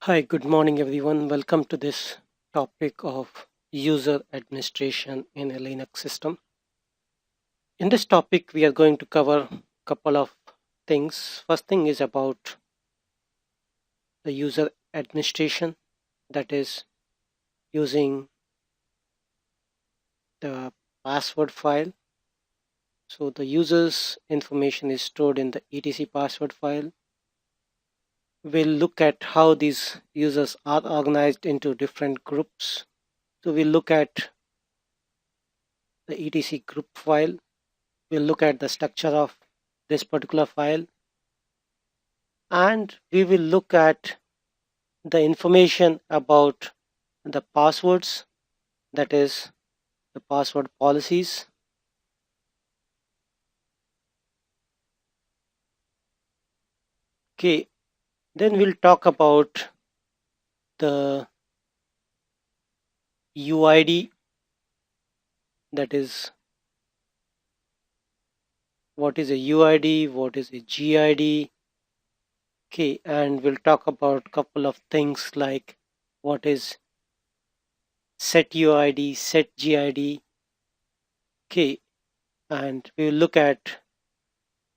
Hi, good morning everyone. Welcome to this topic of user administration in a Linux system. In this topic, we are going to cover a couple of things. First thing is about the user administration, that is using the password file. So the user's information is stored in the etc password file. We'll look at how these users are organized into different groups. So we'll look at the etc group file. We'll look at the structure of this particular file, and we will look at the information about the passwords, that is the password policies. Okay, then we'll talk about the UID, that is what is a UID, what is a GID. Okay, and we'll talk about a couple of things like what is set UID, set GID. Okay, and we will look at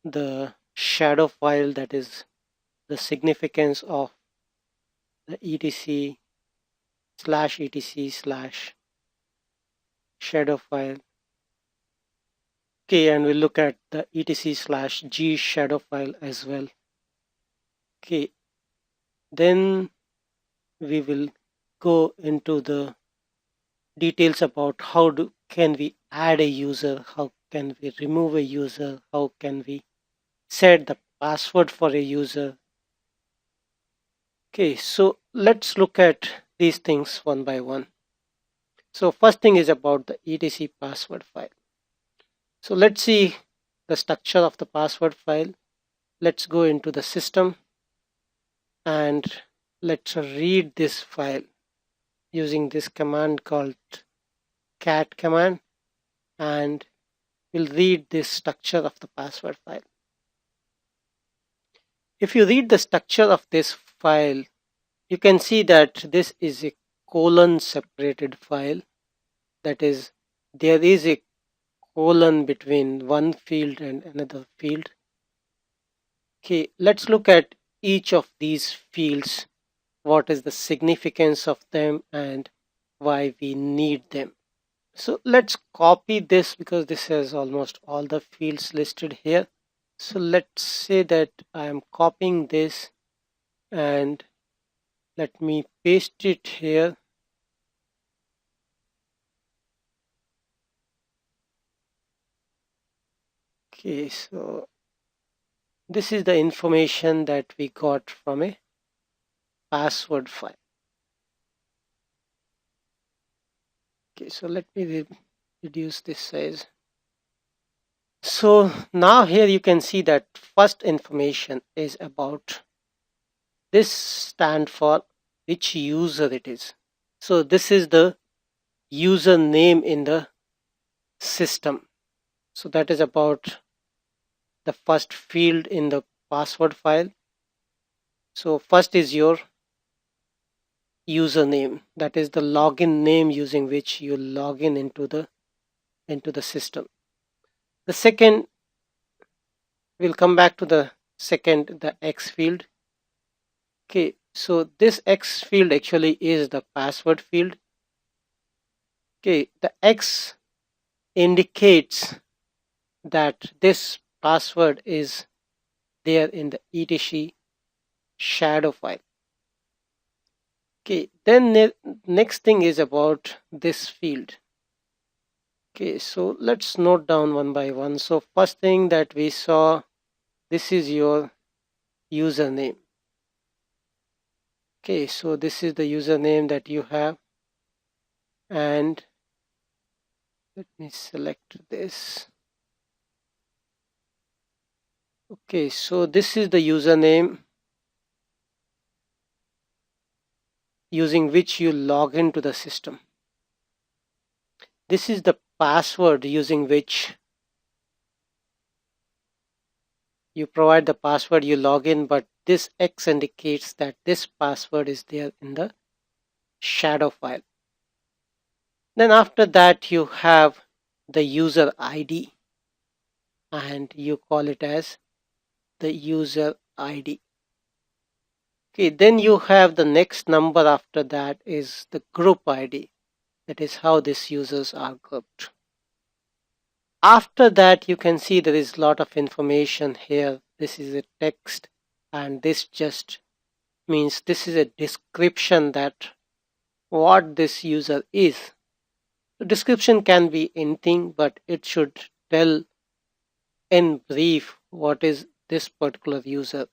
the shadow file, that is the significance of the etc/etc/ shadow file. Okay, and we'll look at the etc/g shadow file as well. Okay, then we will go into the details about can we add a user, how can we remove a user, how can we set the password for a user. Okay, so let's look at these things one by one. So first thing is about the etc password file. So let's see the structure of the password file. Let's go into the system and let's read this file using this command called cat command, and we'll read this structure of the password file. If you read the structure of this file, you can see that this is a colon separated file, that is there is a colon between one field and another field. Okay, let's look at each of these fields, what is the significance of them and why we need them. So let's copy this because this has almost all the fields listed here. So let's say that I am copying this and let me paste it here. Okay, so this is the information that we got from a password file. Okay, so let me reduce this size. So now here you can see that first information is about this stand for which user it is. So this is the username in the system. So that is about the first field in the password file. So first is your username, that is the login name using which you log in into the system. The second, we'll come back to the second, the X field. Okay, so this X field actually is the password field. Okay, the X indicates that this password is there in the etc shadow file. Okay, then next thing is about this field. Okay, so let's note down one by one. So first thing that we saw, this is your username. Okay, so this is the username that you have, and let me select this. Okay, so this is the username using which you log into the system. This is the password using which you provide the password, you log in, but this X indicates that this password is there in the shadow file. Then after that you have the user ID, and you call it as the user ID. Okay, then you have the next number after that is the group ID. That is how these users are grouped. After that, you can see there is a lot of information here. This is a text, and this just means this is a description that what this user is. The description can be anything, but it should tell in brief what is this particular user.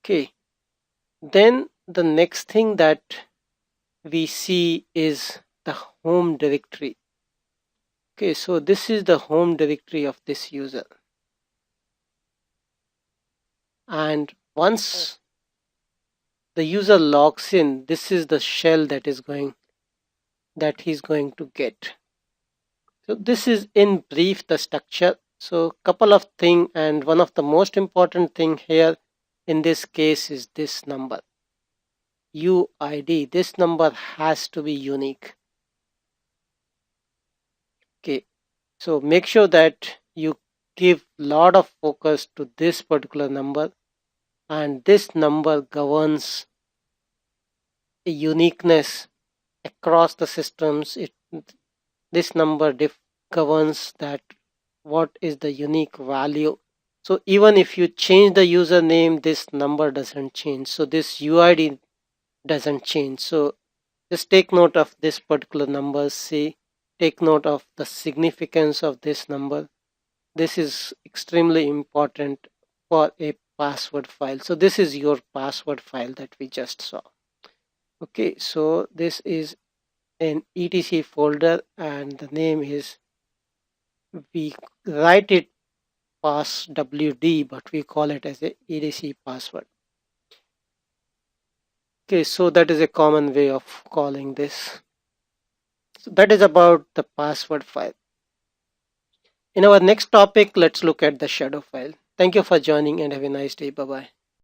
Okay, then the next thing that we see is the home directory. Okay, so this is the home directory of this user. And once the user logs in, this is the shell that he's going to get. So this is in brief the structure. So couple of things, and one of the most important thing here in this case is this number, UID. This number has to be unique. Okay, so make sure that you give lot of focus to this particular number, and this number governs a uniqueness across the systems. This number governs that what is the unique value. So even if you change the username, this number doesn't change. So this UID doesn't change. So just take note of this particular number. Take note of the significance of this number. This is extremely important for a password file. So this is your password file that we just saw. Okay, so this is an etc folder, and the name is, we write it passwd, but we call it as a etc password. Okay, so that is a common way of calling this. So that is about the password file. In our next topic, let's look at the shadow file. Thank you for joining and have a nice day. Bye bye.